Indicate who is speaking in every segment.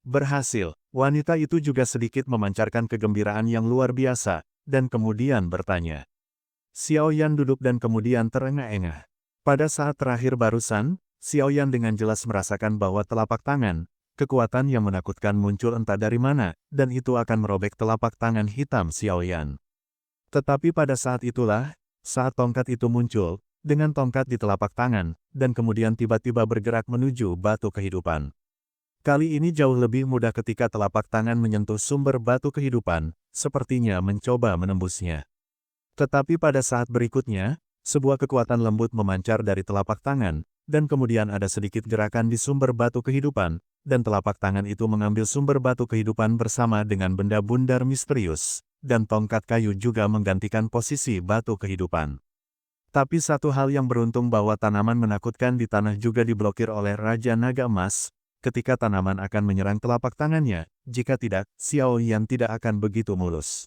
Speaker 1: Berhasil. Wanita itu juga sedikit memancarkan kegembiraan yang luar biasa, dan kemudian bertanya. Xiao Yan duduk dan kemudian terengah-engah. Pada saat terakhir barusan, Xiao Yan dengan jelas merasakan bahwa telapak tangan, kekuatan yang menakutkan muncul entah dari mana, dan itu akan merobek telapak tangan hitam Xiao Yan. Tetapi pada saat itulah, saat tongkat itu muncul, dengan tongkat di telapak tangan, dan kemudian tiba-tiba bergerak menuju batu kehidupan. Kali ini jauh lebih mudah ketika telapak tangan menyentuh sumber batu kehidupan, sepertinya mencoba menembusnya. Tetapi pada saat berikutnya, sebuah kekuatan lembut memancar dari telapak tangan, dan kemudian ada sedikit gerakan di sumber batu kehidupan, dan telapak tangan itu mengambil sumber batu kehidupan bersama dengan benda bundar misterius, dan tongkat kayu juga menggantikan posisi batu kehidupan. Tapi satu hal yang beruntung bahwa tanaman menakutkan di tanah juga diblokir oleh Raja Naga Emas, ketika tanaman akan menyerang telapak tangannya, jika tidak, Xiao Yan tidak akan begitu mulus.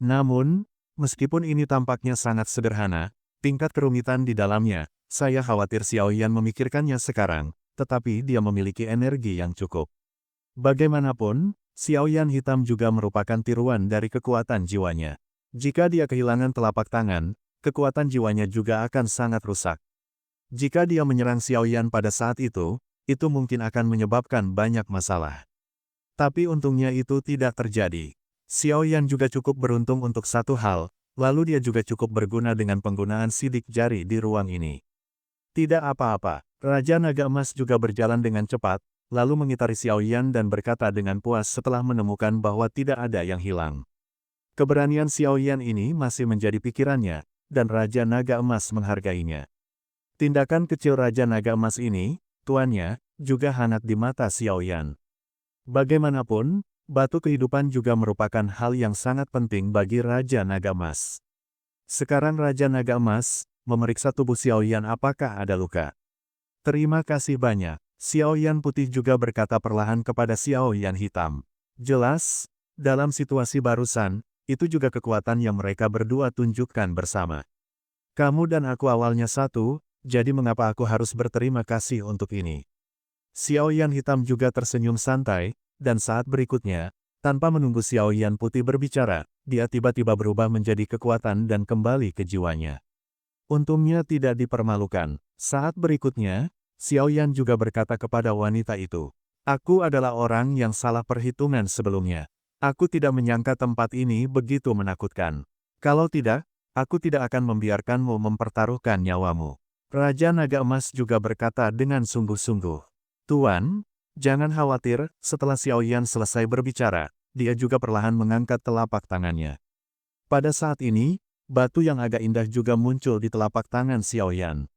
Speaker 1: Namun, meskipun ini tampaknya sangat sederhana, tingkat kerumitan di dalamnya, saya khawatir Xiao Yan memikirkannya sekarang, tetapi dia memiliki energi yang cukup. Bagaimanapun, Xiao Yan hitam juga merupakan tiruan dari kekuatan jiwanya. Jika dia kehilangan telapak tangan, kekuatan jiwanya juga akan sangat rusak. Jika dia menyerang Xiao Yan pada saat itu mungkin akan menyebabkan banyak masalah. Tapi untungnya itu tidak terjadi. Xiao Yan juga cukup beruntung untuk satu hal, lalu dia juga cukup berguna dengan penggunaan sidik jari di ruang ini. Tidak apa-apa, Raja Naga Emas juga berjalan dengan cepat, lalu mengitari Xiao Yan dan berkata dengan puas setelah menemukan bahwa tidak ada yang hilang. Keberanian Xiao Yan ini masih menjadi pikirannya, dan Raja Naga Emas menghargainya. Tindakan kecil Raja Naga Emas ini, tuannya, juga hangat di mata Xiao Yan. Bagaimanapun, batu kehidupan juga merupakan hal yang sangat penting bagi Raja Naga Emas. Sekarang Raja Naga Emas memeriksa tubuh Xiao Yan apakah ada luka. Terima kasih banyak. Xiao Yan putih juga berkata perlahan kepada Xiao Yan hitam. Jelas, dalam situasi barusan, itu juga kekuatan yang mereka berdua tunjukkan bersama. Kamu dan aku awalnya satu, jadi mengapa aku harus berterima kasih untuk ini? Xiao Yan hitam juga tersenyum santai, dan saat berikutnya, tanpa menunggu Xiao Yan putih berbicara, dia tiba-tiba berubah menjadi kekuatan dan kembali ke jiwanya. Untungnya tidak dipermalukan. Saat berikutnya, Xiao Yan juga berkata kepada wanita itu, "Aku adalah orang yang salah perhitungan sebelumnya. Aku tidak menyangka tempat ini begitu menakutkan. Kalau tidak, aku tidak akan membiarkanmu mempertaruhkan nyawamu." Raja Naga Emas juga berkata dengan sungguh-sungguh, "Tuan, jangan khawatir." Setelah Xiao Yan selesai berbicara, dia juga perlahan mengangkat telapak tangannya. Pada saat ini, batu yang agak indah juga muncul di telapak tangan Xiao Yan.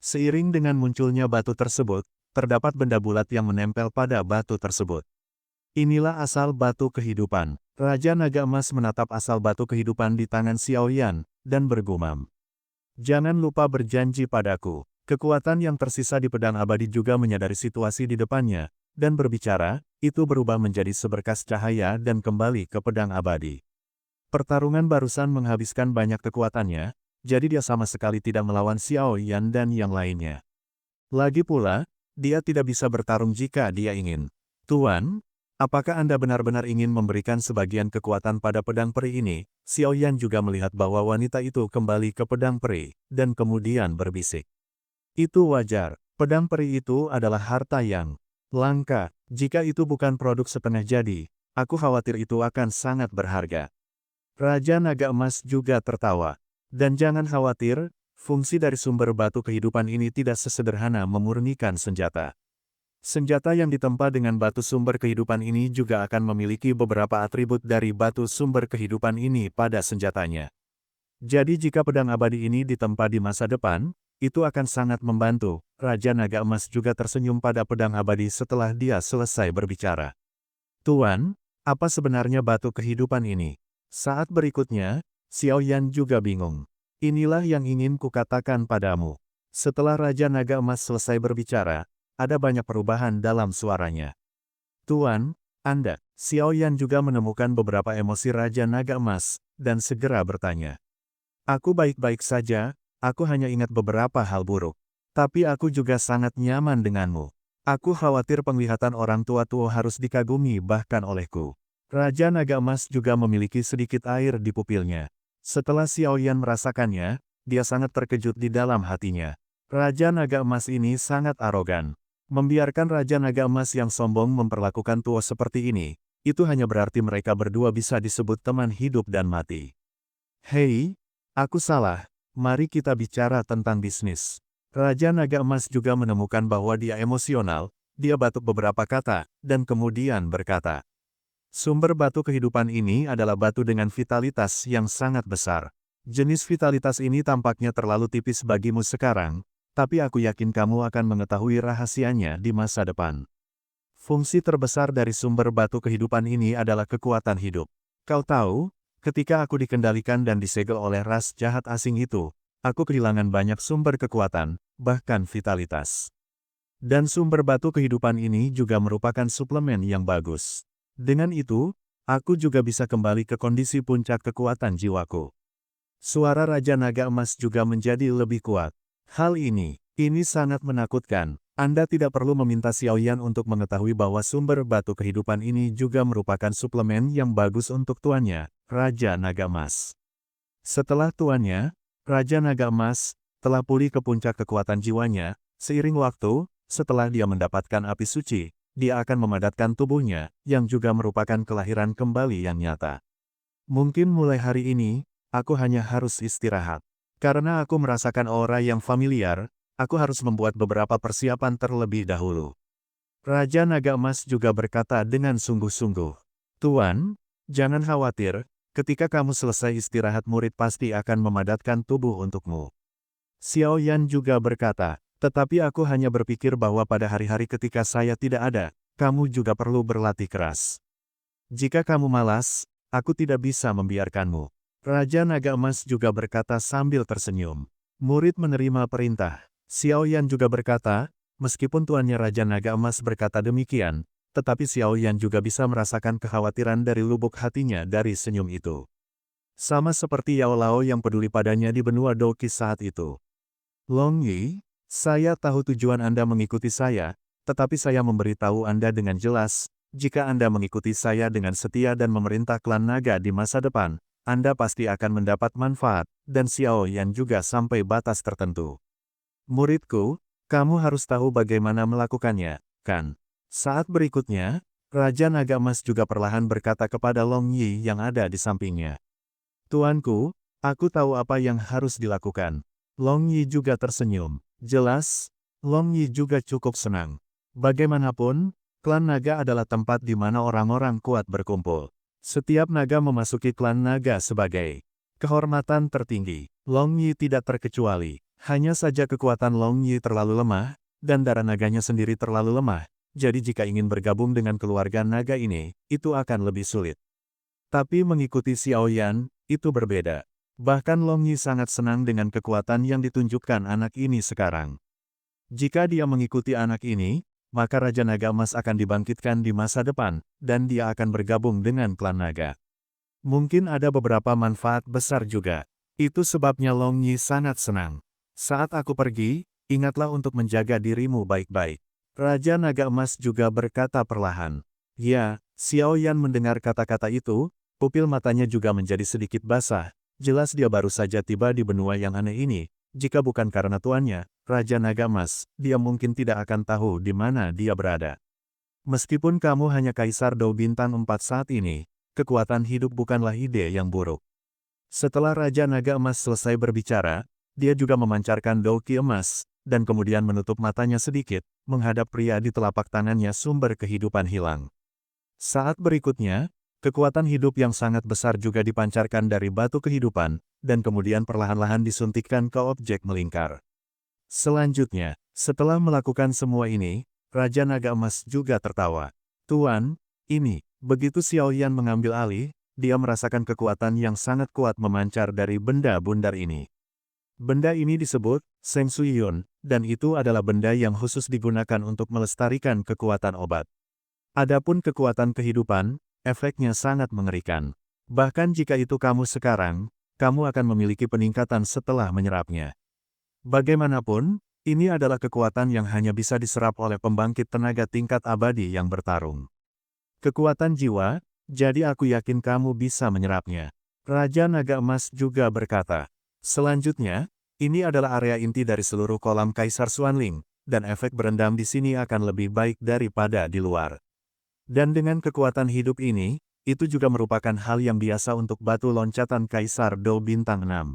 Speaker 1: Seiring dengan munculnya batu tersebut, terdapat benda bulat yang menempel pada batu tersebut. Inilah asal batu kehidupan. Raja Naga Emas menatap asal batu kehidupan di tangan Xiao Yan, dan bergumam. "Jangan lupa berjanji padaku." Kekuatan yang tersisa di pedang abadi juga menyadari situasi di depannya, dan berbicara, itu berubah menjadi seberkas cahaya dan kembali ke pedang abadi. Pertarungan barusan menghabiskan banyak kekuatannya, jadi dia sama sekali tidak melawan Xiao Yan dan yang lainnya. Lagi pula, dia tidak bisa bertarung jika dia ingin. "Tuan, apakah Anda benar-benar ingin memberikan sebagian kekuatan pada pedang peri ini?" Xiao Yan juga melihat bahwa wanita itu kembali ke pedang peri, dan kemudian berbisik. "Itu wajar, pedang peri itu adalah harta yang langka. Jika itu bukan produk setengah jadi, aku khawatir itu akan sangat berharga." Raja Naga Emas juga tertawa. "Dan jangan khawatir, fungsi dari sumber batu kehidupan ini tidak sesederhana memurnikan senjata. Senjata yang ditempa dengan batu sumber kehidupan ini juga akan memiliki beberapa atribut dari batu sumber kehidupan ini pada senjatanya. Jadi jika pedang abadi ini ditempa di masa depan, itu akan sangat membantu." Raja Naga Emas juga tersenyum pada pedang abadi setelah dia selesai berbicara. "Tuan, apa sebenarnya batu kehidupan ini?" Saat berikutnya, Xiao Yan juga bingung. "Inilah yang ingin kukatakan padamu." Setelah Raja Naga Emas selesai berbicara, ada banyak perubahan dalam suaranya. "Tuan, Anda." Xiao Yan juga menemukan beberapa emosi Raja Naga Emas, dan segera bertanya. "Aku baik-baik saja, aku hanya ingat beberapa hal buruk. Tapi aku juga sangat nyaman denganmu." Aku khawatir penglihatan orang tua-tua harus dikagumi bahkan olehku. Raja Naga Emas juga memiliki sedikit air di pupilnya. Setelah Xiao Yan merasakannya, dia sangat terkejut di dalam hatinya. Raja Naga Emas ini sangat arogan. Membiarkan Raja Naga Emas yang sombong memperlakukan Tuo seperti ini, itu hanya berarti mereka berdua bisa disebut teman hidup dan mati. Hei, aku salah. Mari kita bicara tentang bisnis. Raja Naga Emas juga menemukan bahwa dia emosional, dia batuk beberapa kata, dan kemudian berkata, sumber batu kehidupan ini adalah batu dengan vitalitas yang sangat besar. Jenis vitalitas ini tampaknya terlalu tipis bagimu sekarang, tapi aku yakin kamu akan mengetahui rahasianya di masa depan. Fungsi terbesar dari sumber batu kehidupan ini adalah kekuatan hidup. Kau tahu, ketika aku dikendalikan dan disegel oleh ras jahat asing itu, aku kehilangan banyak sumber kekuatan, bahkan vitalitas. Dan sumber batu kehidupan ini juga merupakan suplemen yang bagus. Dengan itu, aku juga bisa kembali ke kondisi puncak kekuatan jiwaku. Suara Raja Naga Emas juga menjadi lebih kuat. Hal ini sangat menakutkan. Anda tidak perlu meminta Xiao Yan untuk mengetahui bahwa sumber batu kehidupan ini juga merupakan suplemen yang bagus untuk tuannya, Raja Naga Emas. Setelah tuannya, Raja Naga Emas, telah pulih ke puncak kekuatan jiwanya, seiring waktu, setelah dia mendapatkan api suci, dia akan memadatkan tubuhnya, yang juga merupakan kelahiran kembali yang nyata. Mungkin mulai hari ini, aku hanya harus istirahat. Karena aku merasakan aura yang familiar, aku harus membuat beberapa persiapan terlebih dahulu. Raja Naga Emas juga berkata dengan sungguh-sungguh, Tuan, jangan khawatir, ketika kamu selesai istirahat murid pasti akan memadatkan tubuh untukmu. Xiao Yan juga berkata, tetapi aku hanya berpikir bahwa pada hari-hari ketika saya tidak ada, kamu juga perlu berlatih keras. Jika kamu malas, aku tidak bisa membiarkanmu. Raja Naga Emas juga berkata sambil tersenyum. Murid menerima perintah. Xiao Yan juga berkata, meskipun tuannya Raja Naga Emas berkata demikian, tetapi Xiao Yan juga bisa merasakan kekhawatiran dari lubuk hatinya dari senyum itu. Sama seperti Yao Lao yang peduli padanya di benua Doki saat itu. Long Yi, saya tahu tujuan Anda mengikuti saya, tetapi saya memberitahu Anda dengan jelas, jika Anda mengikuti saya dengan setia dan memerintah klan naga di masa depan, Anda pasti akan mendapat manfaat, dan Xiao Yan juga sampai batas tertentu. Muridku, kamu harus tahu bagaimana melakukannya, kan? Saat berikutnya, Raja Naga Emas juga perlahan berkata kepada Long Yi yang ada di sampingnya. Tuanku, aku tahu apa yang harus dilakukan. Long Yi juga tersenyum. Jelas, Long Yi juga cukup senang. Bagaimanapun, klan naga adalah tempat di mana orang-orang kuat berkumpul. Setiap naga memasuki klan naga sebagai kehormatan tertinggi. Long Yi tidak terkecuali. Hanya saja kekuatan Long Yi terlalu lemah, dan darah naganya sendiri terlalu lemah. Jadi jika ingin bergabung dengan keluarga naga ini, itu akan lebih sulit. Tapi mengikuti Xiao Yan, itu berbeda. Bahkan Long Yi sangat senang dengan kekuatan yang ditunjukkan anak ini sekarang. Jika dia mengikuti anak ini, maka Raja Naga Emas akan dibangkitkan di masa depan, dan dia akan bergabung dengan klan naga. Mungkin ada beberapa manfaat besar juga. Itu sebabnya Long Yi sangat senang. Saat aku pergi, ingatlah untuk menjaga dirimu baik-baik. Raja Naga Emas juga berkata perlahan. Ya, Xiao Yan mendengar kata-kata itu, pupil matanya juga menjadi sedikit basah. Jelas dia baru saja tiba di benua yang aneh ini. Jika bukan karena tuannya, Raja Naga Emas, dia mungkin tidak akan tahu di mana dia berada. Meskipun kamu hanya Kaisar Dou Bintang 4 saat ini, kekuatan hidup bukanlah ide yang buruk. Setelah Raja Naga Emas selesai berbicara, dia juga memancarkan Douki emas, dan kemudian menutup matanya sedikit, menghadap pria di telapak tangannya sumber kehidupan hilang. Saat berikutnya, kekuatan hidup yang sangat besar juga dipancarkan dari batu kehidupan, dan kemudian perlahan-lahan disuntikkan ke objek melingkar. Selanjutnya, setelah melakukan semua ini, Raja Naga Emas juga tertawa. Tuan, ini, begitu Xiao Yan mengambil alih, dia merasakan kekuatan yang sangat kuat memancar dari benda bundar ini. Benda ini disebut Seng Sui Yun, dan itu adalah benda yang khusus digunakan untuk melestarikan kekuatan obat. Adapun kekuatan kehidupan, efeknya sangat mengerikan. Bahkan jika itu kamu sekarang, kamu akan memiliki peningkatan setelah menyerapnya. Bagaimanapun, Ini adalah kekuatan yang hanya bisa diserap oleh pembangkit tenaga tingkat abadi yang bertarung. Kekuatan jiwa, jadi aku yakin kamu bisa menyerapnya. Raja Naga Emas juga berkata. Selanjutnya, ini adalah area inti dari seluruh kolam Kaisar Xuanling, dan efek berendam di sini akan lebih baik daripada di luar. Dan dengan kekuatan hidup ini, itu juga merupakan hal yang biasa untuk batu loncatan Kaisar Dou Bintang 6.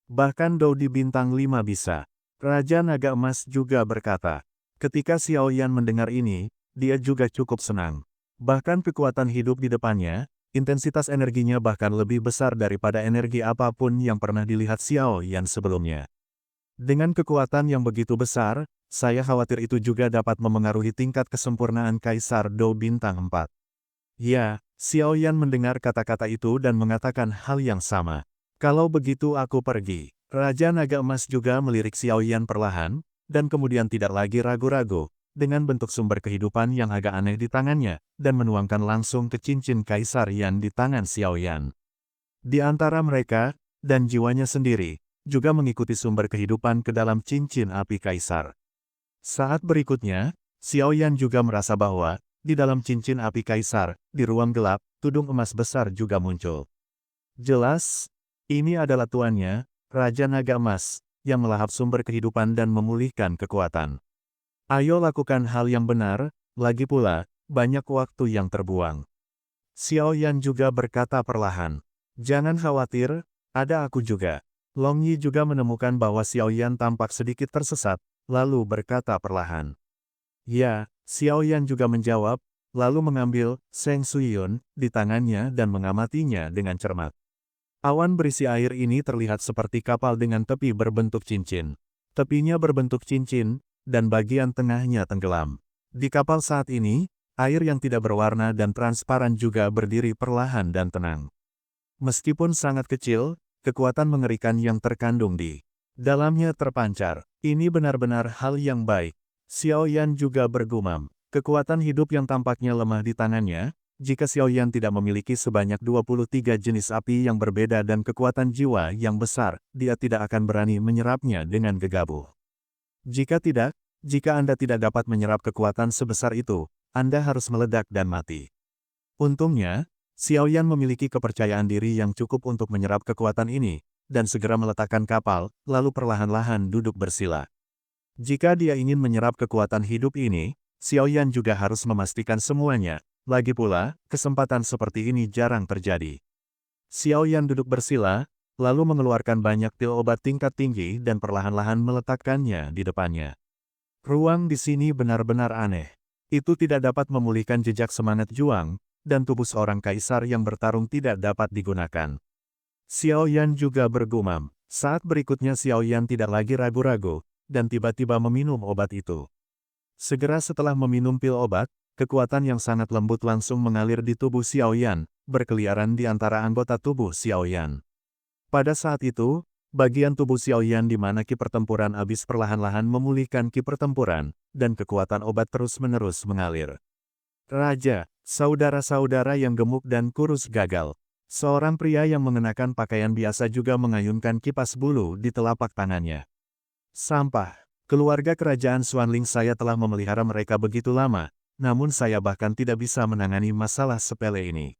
Speaker 1: Bahkan Dou di Bintang 5 bisa. Raja Naga Emas juga berkata. Ketika Xiao Yan mendengar ini, dia juga cukup senang. Bahkan kekuatan hidup di depannya, intensitas energinya bahkan lebih besar daripada energi apapun yang pernah dilihat Xiao Yan sebelumnya. Dengan kekuatan yang begitu besar, saya khawatir itu juga dapat memengaruhi tingkat kesempurnaan Kaisar Dou Bintang 4. Ya, Xiao Yan mendengar kata-kata itu dan mengatakan hal yang sama. Kalau begitu aku pergi. Raja Naga Emas juga melirik Xiao Yan perlahan, dan kemudian tidak lagi ragu-ragu, dengan bentuk sumber kehidupan yang agak aneh di tangannya, dan menuangkan langsung ke cincin Kaisar Yan di tangan Xiao Yan. Di antara mereka, dan jiwanya sendiri, juga mengikuti sumber kehidupan ke dalam cincin api Kaisar. Saat berikutnya, Xiao Yan juga merasa bahwa, di dalam cincin api Kaisar, di ruang gelap, tudung emas besar juga muncul. Jelas, ini adalah tuannya, Raja Naga Emas, yang melahap sumber kehidupan dan memulihkan kekuatan. Ayo lakukan hal yang benar, lagi pula, banyak waktu yang terbuang. Xiao Yan juga berkata perlahan. Jangan khawatir, ada aku juga. Long Yi juga menemukan bahwa Xiao Yan tampak sedikit tersesat, lalu berkata perlahan. Ya, Xiao Yan juga menjawab, lalu mengambil Seng Suyun di tangannya dan mengamatinya dengan cermat. Awan berisi air ini terlihat seperti kapal dengan tepi berbentuk cincin. Tepinya berbentuk cincin, dan bagian tengahnya tenggelam. Di kapal saat ini, air yang tidak berwarna dan transparan juga berdiri perlahan dan tenang. Meskipun sangat kecil, kekuatan mengerikan yang terkandung di dalamnya terpancar. Ini benar-benar hal yang baik. Xiao Yan juga bergumam. Kekuatan hidup yang tampaknya lemah di tangannya, jika Xiao Yan tidak memiliki sebanyak 23 jenis api yang berbeda dan kekuatan jiwa yang besar, dia tidak akan berani menyerapnya dengan gegabah. Jika Anda tidak dapat menyerap kekuatan sebesar itu, Anda harus meledak dan mati. Untungnya, Xiao Yan memiliki kepercayaan diri yang cukup untuk menyerap kekuatan ini, dan segera meletakkan kapal, lalu perlahan-lahan duduk bersila. Jika dia ingin menyerap kekuatan hidup ini, Xiao Yan juga harus memastikan semuanya. Lagi pula, kesempatan seperti ini jarang terjadi. Xiao Yan duduk bersila, lalu mengeluarkan banyak pil obat tingkat tinggi dan perlahan-lahan meletakkannya di depannya. Ruang di sini benar-benar aneh. Itu tidak dapat memulihkan jejak semangat juang, dan tubuh seorang kaisar yang bertarung tidak dapat digunakan. Xiao Yan juga bergumam. Saat berikutnya Xiao Yan tidak lagi ragu-ragu, dan tiba-tiba meminum obat itu. Segera setelah meminum pil obat, kekuatan yang sangat lembut langsung mengalir di tubuh Xiao Yan, berkeliaran di antara anggota tubuh Xiao Yan. Pada saat itu, bagian tubuh Xiao Yan di mana ki pertempuran habis perlahan-lahan memulihkan ki pertempuran, dan kekuatan obat terus-menerus mengalir. Raja, saudara-saudara yang gemuk dan kurus gagal. Seorang pria yang mengenakan pakaian biasa juga mengayunkan kipas bulu di telapak tangannya. Sampah. Keluarga kerajaan Xuanling saya telah memelihara mereka begitu lama, namun saya bahkan tidak bisa menangani masalah sepele ini.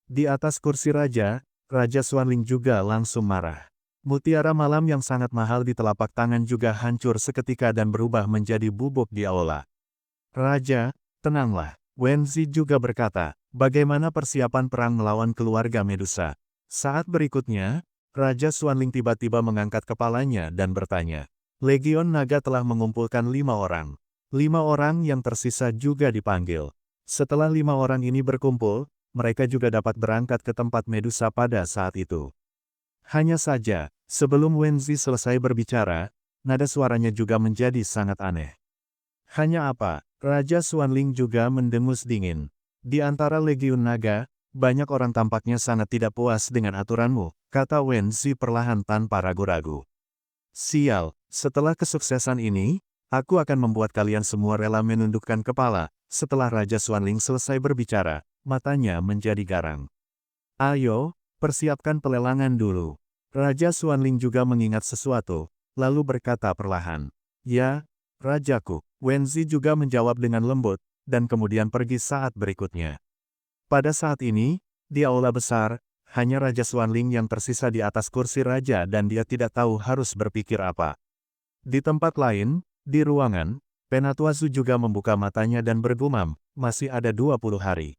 Speaker 1: Di atas kursi raja, Raja Xuanling juga langsung marah. Mutiara malam yang sangat mahal di telapak tangan juga hancur seketika dan berubah menjadi bubuk di aula. Raja, tenanglah. Wen Zi juga berkata, bagaimana persiapan perang melawan keluarga Medusa? Saat berikutnya, Raja Xuanling tiba-tiba mengangkat kepalanya dan bertanya. Legion Naga telah mengumpulkan 5 orang. 5 orang yang tersisa juga dipanggil. Setelah 5 orang ini berkumpul, mereka juga dapat berangkat ke tempat Medusa pada saat itu. Hanya saja, sebelum Wen Zi selesai berbicara, nada suaranya juga menjadi sangat aneh. Hanya apa? Raja Xuanling juga mendengus dingin. Di antara Legion Naga, banyak orang tampaknya sangat tidak puas dengan aturanmu, kata Wen Zi perlahan tanpa ragu-ragu. Sial, setelah kesuksesan ini, aku akan membuat kalian semua rela menundukkan kepala. Setelah Raja Xuanling selesai berbicara, matanya menjadi garang. Ayo, persiapkan pelelangan dulu. Raja Xuanling juga mengingat sesuatu, lalu berkata perlahan. Ya, Rajaku. Wenzi juga menjawab dengan lembut, dan kemudian pergi saat berikutnya. Pada saat ini, di aula besar, hanya Raja Xuanling yang tersisa di atas kursi raja dan dia tidak tahu harus berpikir apa. Di tempat lain, di ruangan, Penatua Zhu juga membuka matanya dan bergumam, masih ada 20 hari.